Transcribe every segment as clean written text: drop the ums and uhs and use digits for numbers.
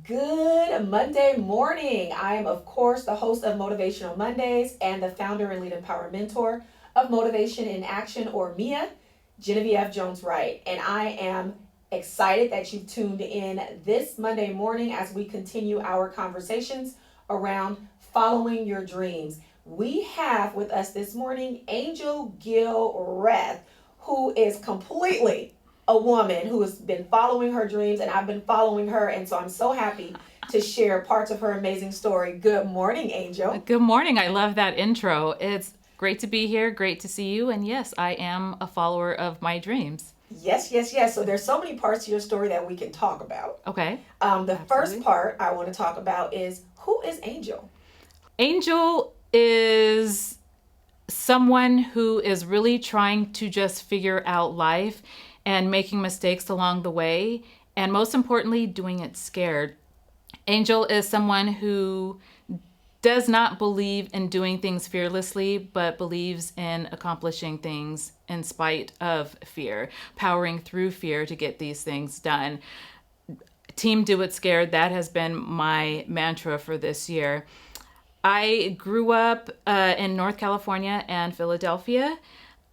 Good Monday morning. I am, of course, the host of Motivational Mondays and the founder and lead empower mentor of Motivation.In.Action, or MIA, Genevieve Jones Wright. And I am excited that you've tuned in this Monday morning as we continue our conversations around following your dreams. We have with us this morning Angel Gilreath, who is completely a woman who has been following her dreams, and I've been following her, and so I'm so happy to share parts of her amazing story. Good morning, Angel. Good morning. I love that intro. It's great to be here. Great to see you. And yes, I am a follower of my dreams. Yes. So there's so many parts to your story that we can talk about. Okay. The Absolutely. first part I want to talk about is, who is Angel? Angel is someone who is really trying to just figure out life and making mistakes along the way, and most importantly, doing it scared. Angel is someone who does not believe in doing things fearlessly, but believes in accomplishing things in spite of fear, powering through fear to get these things done. Team Do It Scared, that has been my mantra for this year. I grew up in North California and Philadelphia.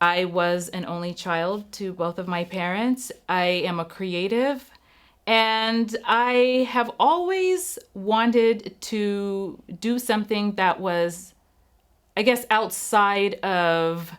I was an only child to both of my parents. I am a creative, and I have always wanted to do something that was, I guess, outside of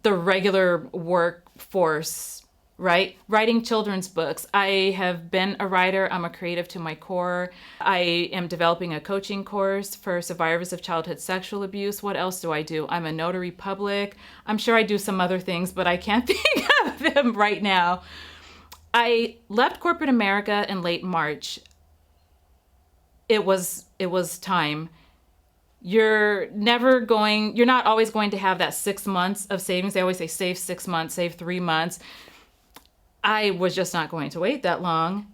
the regular workforce, right? Writing children's books. I have been a writer. I'm a creative to my core. I am developing a coaching course for survivors of childhood sexual abuse. What else do I do? I'm a notary public. I'm sure I do some other things, but I can't think of them right now. I left corporate America in late March. It was time. You're not always going to have that 6 months of savings. They always say save 6 months, save 3 months. I was just not going to wait that long.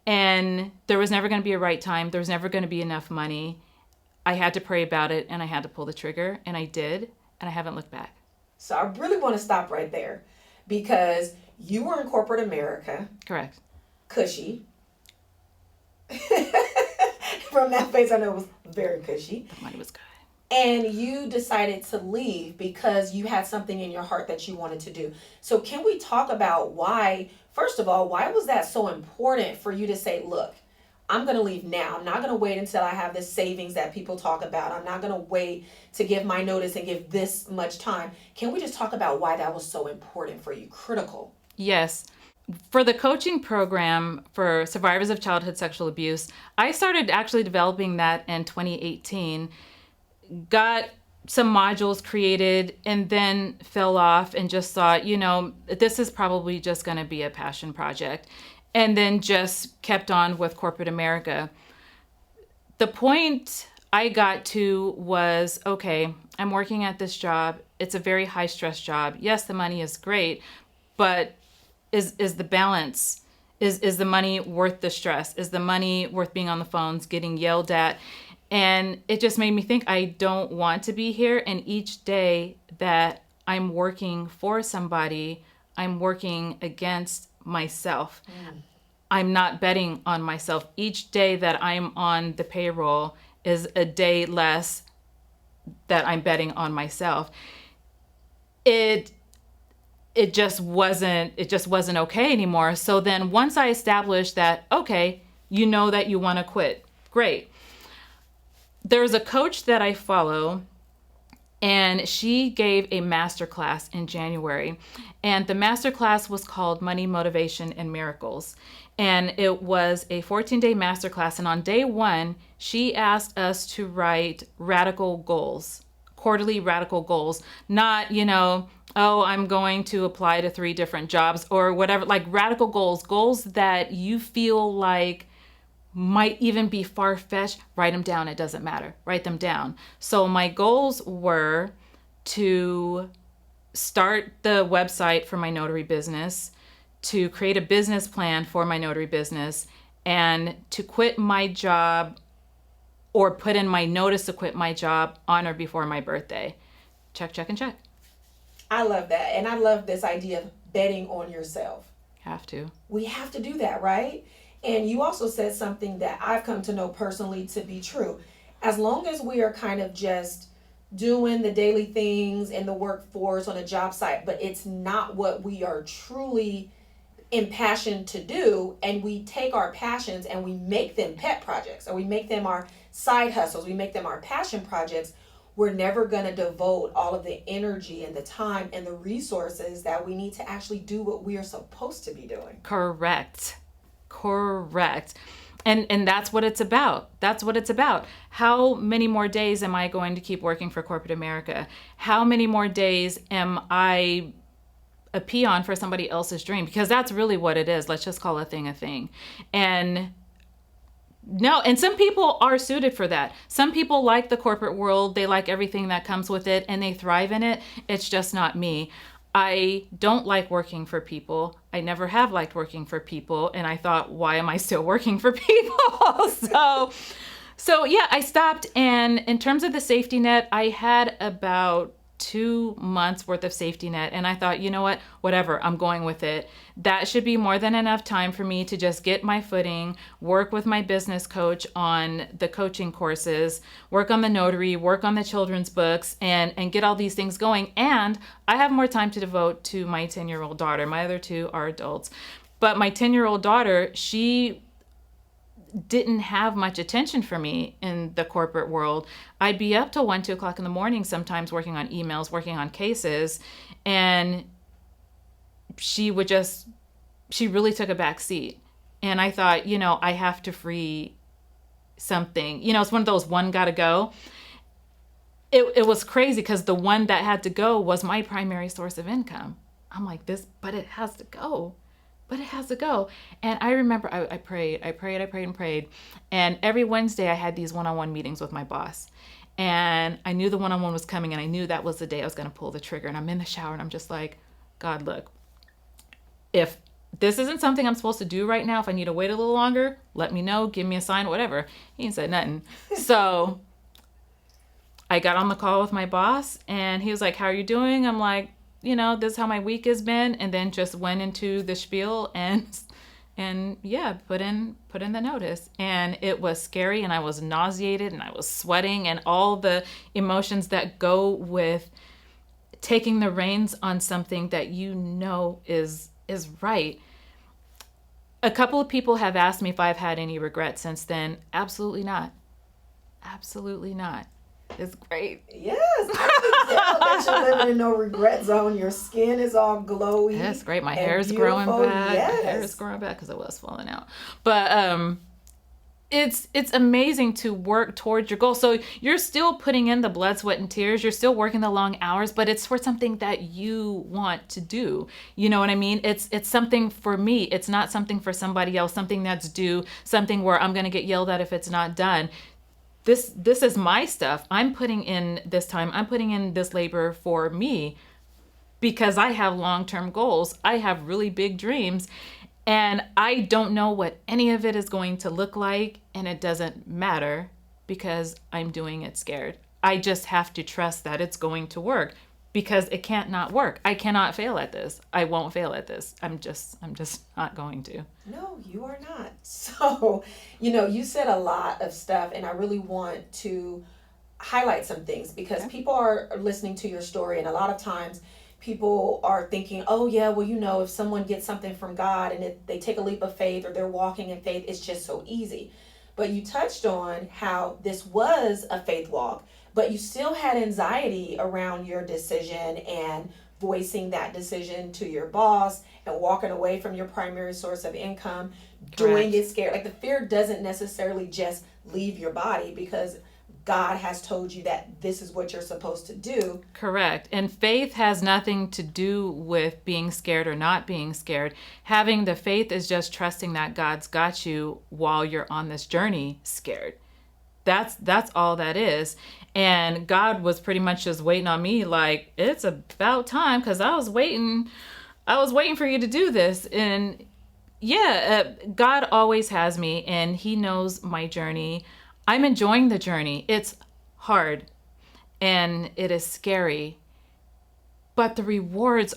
And there was never going to be a right time. There was never going to be enough money. I had to pray about it, and I had to pull the trigger, and I did, and I haven't looked back. So I really want to stop right there, because you were in corporate America. Correct. Cushy. From that phase, I know it was very cushy. The money was good. And you decided to leave because you had something in your heart that you wanted to do. So can we talk about why, first of all, why was that so important for you to say, look, I'm going to leave now. I'm not going to wait until I have this savings that people talk about. I'm not going to wait to give my notice and give this much time. Can we just talk about why that was so important for you, critical? Yes. For the coaching program for survivors of childhood sexual abuse, I started actually developing that in 2018. Got some modules created and then fell off and just thought, this is probably just going to be a passion project. And then just kept on with corporate America. The point I got to was, okay, I'm working at this job. It's a very high stress job. Yes, the money is great, but is the balance, is the money worth the stress? Is the money worth being on the phones, getting yelled at? And it just made me think, I don't want to be here. And each day that I'm working for somebody, I'm working against myself. I'm not betting on myself. Each day that I'm on the payroll is a day less that I'm betting on myself. It just wasn't okay anymore. So then once I established that, okay, that you want to quit, great. There's a coach that I follow, and she gave a masterclass in January. And the masterclass was called Money, Motivation, and Miracles. And it was a 14-day masterclass. And on day one, she asked us to write radical goals, quarterly radical goals, not, I'm going to apply to 3 different jobs or whatever, like radical goals that you feel like might even be far-fetched. Write them down. It doesn't matter. Write them down. So my goals were to start the website for my notary business, to create a business plan for my notary business, and to quit my job or put in my notice to quit my job on or before my birthday. Check, check, and check. I love that. And I love this idea of betting on yourself. Have to. We have to do that, right? And you also said something that I've come to know personally to be true. As long as we are kind of just doing the daily things in the workforce on a job site, but it's not what we are truly impassioned to do, and we take our passions and we make them pet projects, or we make them our side hustles, we make them our passion projects, we're never going to devote all of the energy and the time and the resources that we need to actually do what we are supposed to be doing. Correct. Correct. And that's what it's about. That's what it's about. How many more days am I going to keep working for corporate America? How many more days am I a peon for somebody else's dream? Because that's really what it is. Let's just call a thing a thing. And no, and some people are suited for that. Some people like the corporate world. They like everything that comes with it and they thrive in it. It's just not me. I don't like working for people. I never have liked working for people. And I thought, why am I still working for people? So yeah, I stopped. And in terms of the safety net, I had about 2 months worth of safety net. And I thought, you know what, whatever, I'm going with it. That should be more than enough time for me to just get my footing, work with my business coach on the coaching courses, work on the notary, work on the children's books, and get all these things going. And I have more time to devote to my 10-year-old daughter. My other two are adults. But my 10-year-old daughter, she didn't have much attention for me in the corporate world. I'd be up till 1, 2 o'clock in the morning, sometimes working on emails, working on cases. And she really took a back seat. And I thought, I have to free something. It's one of those one gotta go. It was crazy because the one that had to go was my primary source of income. I'm like, but it has to go. But it has to go. And I remember I prayed. And every Wednesday I had these one-on-one meetings with my boss. And I knew the one-on-one was coming, and I knew that was the day I was going to pull the trigger. And I'm in the shower and I'm just like, God, look, if this isn't something I'm supposed to do right now, if I need to wait a little longer, let me know, give me a sign, whatever. He ain't said nothing. So I got on the call with my boss and he was like, how are you doing? I'm like, this is how my week has been, and then just went into the spiel and yeah, put in the notice. And it was scary, and I was nauseated, and I was sweating, and all the emotions that go with taking the reins on something that is right. A couple of people have asked me if I've had any regrets since then. Absolutely not. Absolutely not. It's great. Yes, I can tell that you're living in no regret zone. Your skin is all glowy. That's great. My hair is growing back. Yes. My hair is growing back because it was falling out. But it's amazing to work towards your goal. So you're still putting in the blood, sweat, and tears. You're still working the long hours, but it's for something that you want to do. You know what I mean? It's something for me. It's not something for somebody else, something that's due, something where I'm going to get yelled at if it's not done. This is my stuff. I'm putting in this time. I'm putting in this labor for me because I have long-term goals. I have really big dreams, and I don't know what any of it is going to look like, and it doesn't matter because I'm doing it scared. I just have to trust that it's going to work because it can't not work. I cannot fail at this. I won't fail at this. I'm just not going to. No, you are not. So, you said a lot of stuff, and I really want to highlight some things because people are listening to your story, and a lot of times people are thinking, oh yeah, well, if someone gets something from God and they take a leap of faith or they're walking in faith, it's just so easy. But you touched on how this was a faith walk, but you still had anxiety around your decision and voicing that decision to your boss and walking away from your primary source of income, doing it scared. Like the fear doesn't necessarily just leave your body because God has told you that this is what you're supposed to do. Correct. And faith has nothing to do with being scared or not being scared. Having the faith is just trusting that God's got you while you're on this journey scared. That's all that is. And God was pretty much just waiting on me like, it's about time, because I was waiting for you to do this. And yeah, God always has me, and he knows my journey. I'm enjoying the journey. It's hard and it is scary, but the rewards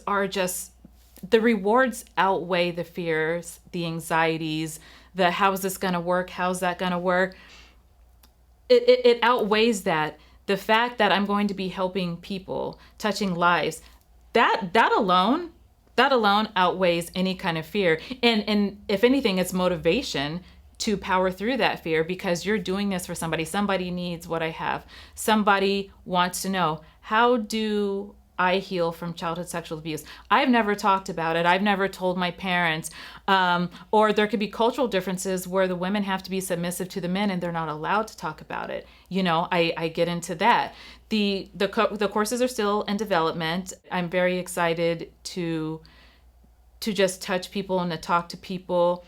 outweigh the fears, the anxieties, the how is this going to work? How's that going to work? It outweighs that. The fact that I'm going to be helping people, touching lives, that alone outweighs any kind of fear. And if anything, it's motivation to power through that fear, because you're doing this for somebody. Somebody needs what I have. Somebody wants to know, how do I heal from childhood sexual abuse? I've never talked about it. I've never told my parents. Or there could be cultural differences where the women have to be submissive to the men and they're not allowed to talk about it. I get into that. The courses are still in development. I'm very excited to just touch people and to talk to people.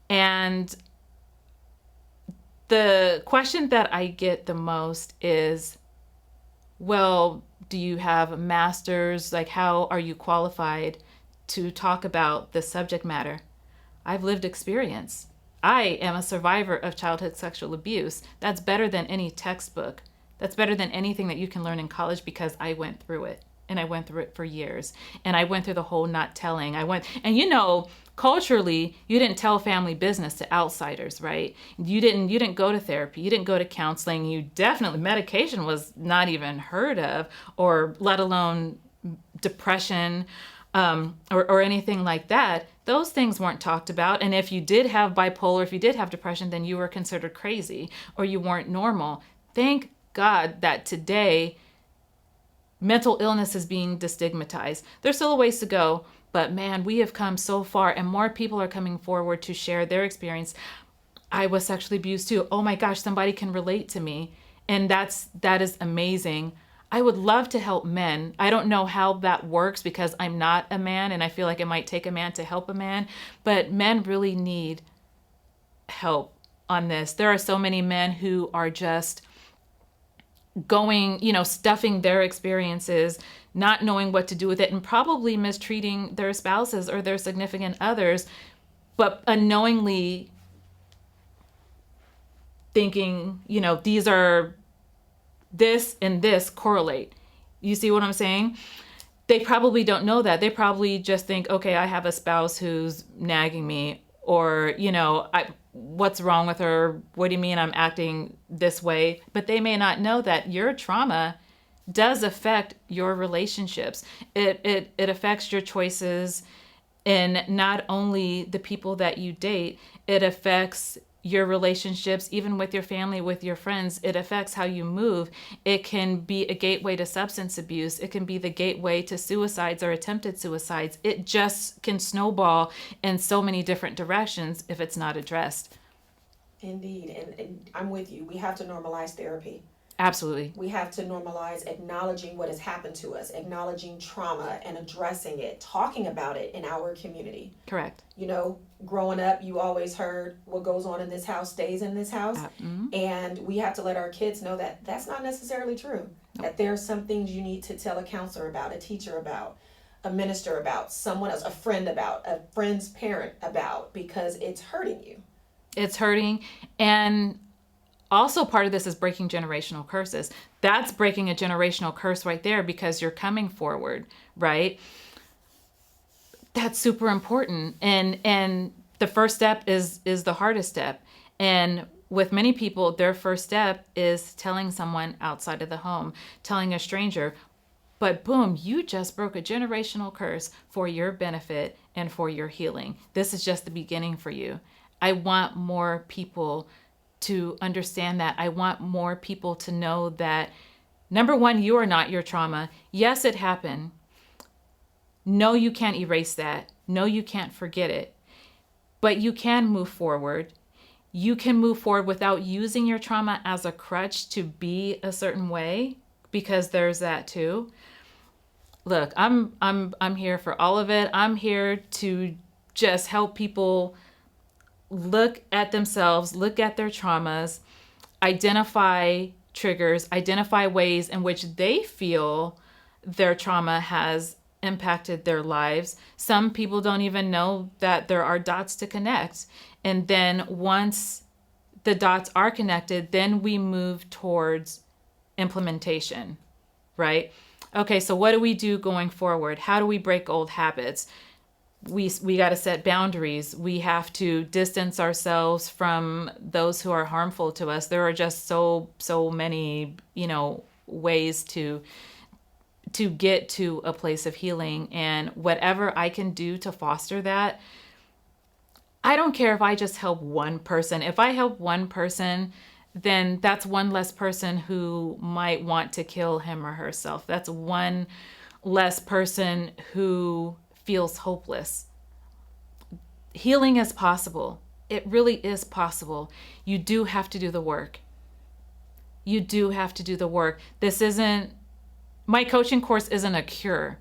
And the question that I get the most is, well, do you have a master's? Like, how are you qualified to talk about the subject matter? I've lived experience. I am a survivor of childhood sexual abuse. That's better than any textbook. That's better than anything that you can learn in college, because I went through it. And I went through it for years. And I went through the whole not telling. And culturally, you didn't tell family business to outsiders, right? You didn't go to therapy. You didn't go to counseling. You definitely, medication was not even heard of, or let alone depression, or anything like that. Those things weren't talked about. And if you did have bipolar, if you did have depression, then you were considered crazy or you weren't normal. Thank God that today mental illness is being destigmatized. There's still a ways to go, but man, we have come so far, and more people are coming forward to share their experience. I was sexually abused too. Oh my gosh, somebody can relate to me. And that is amazing. I would love to help men. I don't know how that works, because I'm not a man, and I feel like it might take a man to help a man, but men really need help on this. There are so many men who are just going, stuffing their experiences, not knowing what to do with it, and probably mistreating their spouses or their significant others, but unknowingly thinking, these are, this and this correlate. You see what I'm saying? They probably don't know that. They probably just think, okay, I have a spouse who's nagging me, or, what's wrong with her? What do you mean I'm acting this way? But they may not know that your trauma does affect your relationships. It affects your choices in not only the people that you date, it affects your relationships, even with your family, with your friends. It affects how you move. It can be a gateway to substance abuse. It can be the gateway to suicides or attempted suicides. It just can snowball in so many different directions if it's not addressed. Indeed. And I'm with you. We have to normalize therapy. Absolutely. We have to normalize acknowledging what has happened to us, acknowledging trauma and addressing it, talking about it in our community. Correct. Growing up, you always heard what goes on in this house stays in this house. And we have to let our kids know that that's not necessarily true. Nope. That there are some things you need to tell a counselor about, a teacher about, a minister about, someone else, a friend about, a friend's parent about, because it's hurting you. It's hurting. And also part of this is breaking generational curses. That's breaking a generational curse right there, because you're coming forward, right? That's super important. And the first step is the hardest step. And with many people, their first step is telling someone outside of the home, telling a stranger. But boom, you just broke a generational curse for your benefit and for your healing. This is just the beginning for you. I want more people to understand that. I want more people to know that, number one, you are not your trauma. Yes, it happened. No, you can't erase that. No, you can't forget it. But you can move forward. You can move forward without using your trauma as a crutch to be a certain way, because there's that too. Look, I'm here for all of it. I'm here to just help people look at themselves, look at their traumas, identify triggers, identify ways in which they feel their trauma has impacted their lives. Some people don't even know that there are dots to connect. And then once the dots are connected, then we move towards implementation, right? Okay, so what do we do going forward? How do we break old habits? we got to set boundaries. We have to distance ourselves from those who are harmful to us. There are just so many, ways to get to a place of healing, and whatever I can do to foster that. I don't care if I just help one person. If I help one person, then that's one less person who might want to kill him or herself. That's one less person who feels hopeless. Healing is possible. It really is possible. You do have to do the work. You do have to do the work. My coaching course isn't a cure,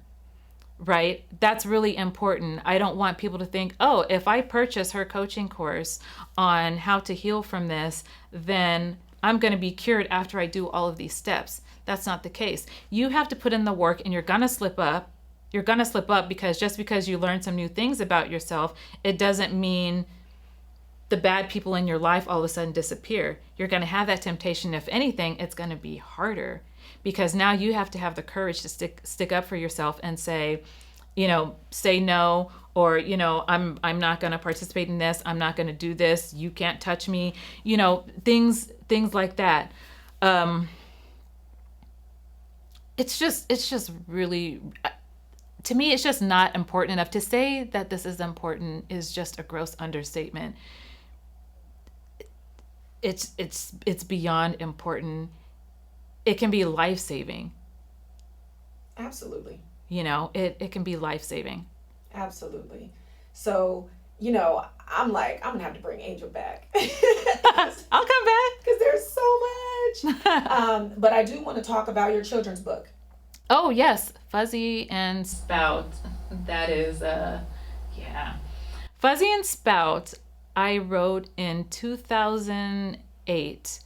right? That's really important. I don't want people to think, oh, if I purchase her coaching course on how to heal from this, then I'm going to be cured after I do all of these steps. That's not the case. You have to put in the work, and you're going to slip up. You're going to slip up because just because you learn some new things about yourself, it doesn't mean the bad people in your life all of a sudden disappear. You're going to have that temptation. If anything, it's going to be harder, because now you have to have the courage to stick up for yourself and say no, or, I'm not going to participate in this. I'm not going to do this. You can't touch me, things like that. It's just really, to me, it's just not important enough. To say that this is important is just a gross understatement. It's beyond important. It can be life-saving. Absolutely. It can be life-saving. Absolutely. So, I'm going to have to bring Angel back. I'll come back. Because there's so much. But I do want to talk about your children's book. Oh, yes. Fuzzy and Spout. That is, yeah. Fuzzy and Spout, I wrote in 2008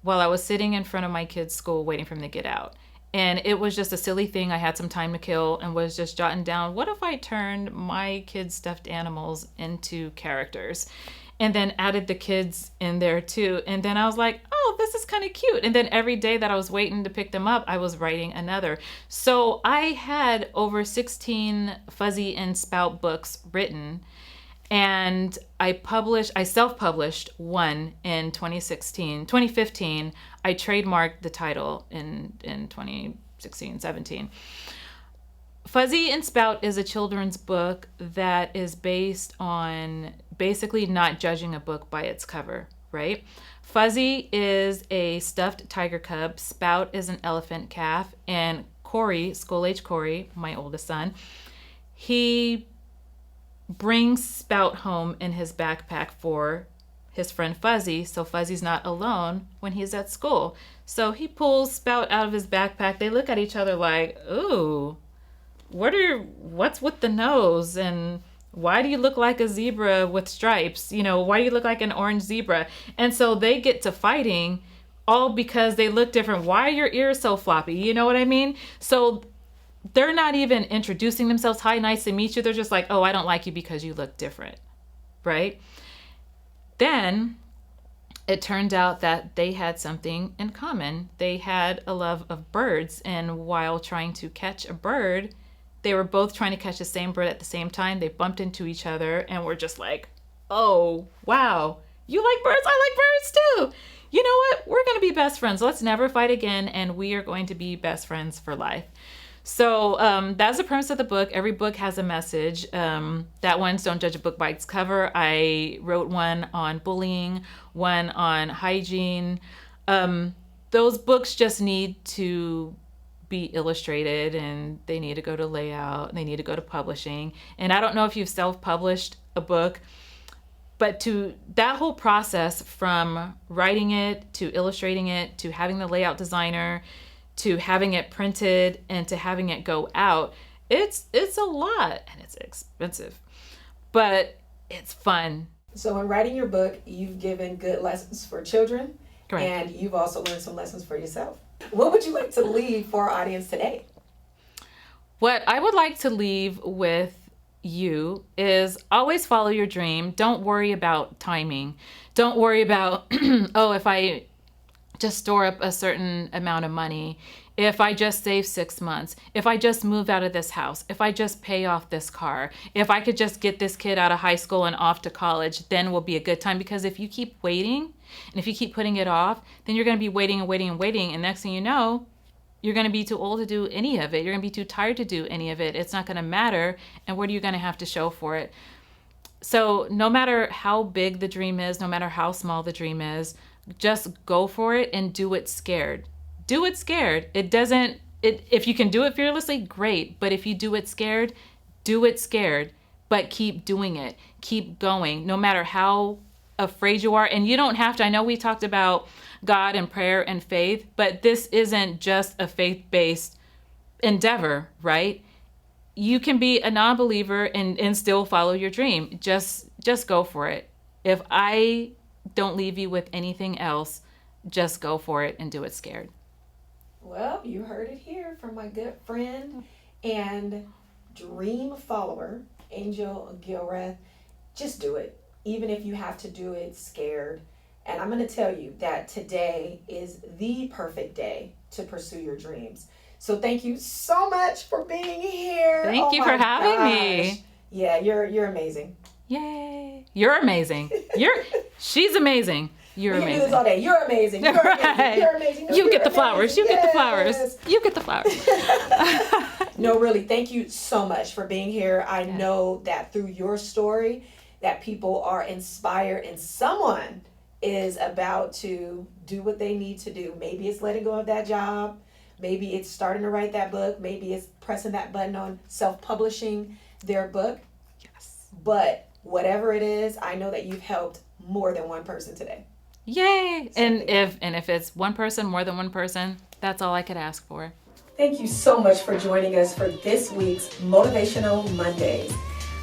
while I was sitting in front of my kids' school waiting for them to get out. And it was just a silly thing. I had some time to kill and was just jotting down, what if I turned my kids' stuffed animals into characters? And then added the kids in there too. And then I was like, oh, this is kind of cute. And then every day that I was waiting to pick them up, I was writing another. So I had over 16 Fuzzy and Spout books written. And I self-published one in 2015. I trademarked the title in 2016, 17. Fuzzy and Spout is a children's book that is based on basically not judging a book by its cover, right? Fuzzy is a stuffed tiger cub. Spout is an elephant calf. And Corey, school-age Corey, my oldest son, he brings Spout home in his backpack for his friend Fuzzy, so Fuzzy's not alone when he's at school. So he pulls Spout out of his backpack. They look at each other like, ooh, what's with the nose? And why do you look like a zebra with stripes? Why do you look like an orange zebra? And so they get to fighting all because they look different. Why are your ears so floppy? You know what I mean? So they're not even introducing themselves. Hi, nice to meet you. They're just like, oh, I don't like you because you look different, right? Then it turned out that they had something in common. They had a love of birds, and while trying to catch a bird, they were both trying to catch the same bird at the same time. They bumped into each other and were just like, oh, wow, you like birds? I like birds too. You know what? We're going to be best friends. Let's never fight again, and we are going to be best friends for life. So that's the premise of the book. Every book has a message. That one's Don't Judge a Book by Its Cover. I wrote one on bullying, one on hygiene. Those books just need to be illustrated, and they need to go to layout, and they need to go to publishing. And I don't know if you've self-published a book, but to that whole process from writing it to illustrating it to having the layout designer to having it printed and to having it go out, it's a lot, and it's expensive, but it's fun. So in writing your book, you've given good lessons for children. Correct. And you've also learned some lessons for yourself. What would you like to leave for our audience today? What I would like to leave with you is always follow your dream. Don't worry about timing. Don't worry about, oh, if I just store up a certain amount of money, if I just save 6 months, if I just move out of this house, if I just pay off this car, if I could just get this kid out of high school and off to college, then will be a good time. Because if you keep waiting and if you keep putting it off, then you're going to be waiting and waiting and waiting. And next thing you know, you're going to be too old to do any of it. You're going to be too tired to do any of it. It's not going to matter. And what are you going to have to show for it? So no matter how big the dream is, no matter how small the dream is, just go for it and do it scared. Do it scared. If you can do it fearlessly, great. But if you do it scared, do it scared. But keep doing it. Keep going, no matter how afraid you are. And you don't have to. I know we talked about God and prayer and faith, but this isn't just a faith-based endeavor, right? You can be a non-believer and still follow your dream. Just go for it. If I don't leave you with anything else, just go for it and do it scared. Well, you heard it here from my good friend and dream follower, Angel Gilreath. Just do it, even if you have to do it scared. And I'm going to tell you that today is the perfect day to pursue your dreams. So thank you so much for being here. Thank you for having me. Yeah, you're amazing. Yay. You're amazing. She's amazing. You're we can amazing. do this all day. You're amazing. You're Right. amazing. You're amazing. No, You you're get the amazing. flowers. You get the flowers. Yes. You get the flowers. No, really, thank you so much for being here. I know that through your story that people are inspired and someone is about to do what they need to do. Maybe it's letting go of that job. Maybe it's starting to write that book. Maybe it's pressing that button on self-publishing their book. Yes. But whatever it is, I know that you've helped more than one person today. Yay. And if it's one person, more than one person, that's all I could ask for. Thank you so much for joining us for this week's Motivational Mondays.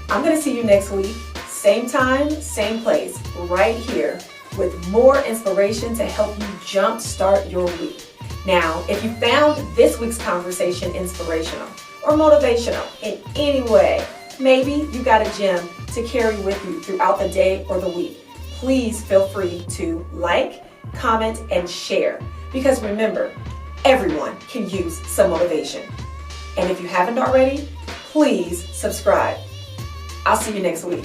I'm going to see you next week, same time, same place, right here, with more inspiration to help you jumpstart your week. Now, if you found this week's conversation inspirational or motivational in any way, maybe you got a gem to carry with you throughout the day or the week, please feel free to like, comment, and share. Because remember, everyone can use some motivation. And if you haven't already, please subscribe. I'll see you next week.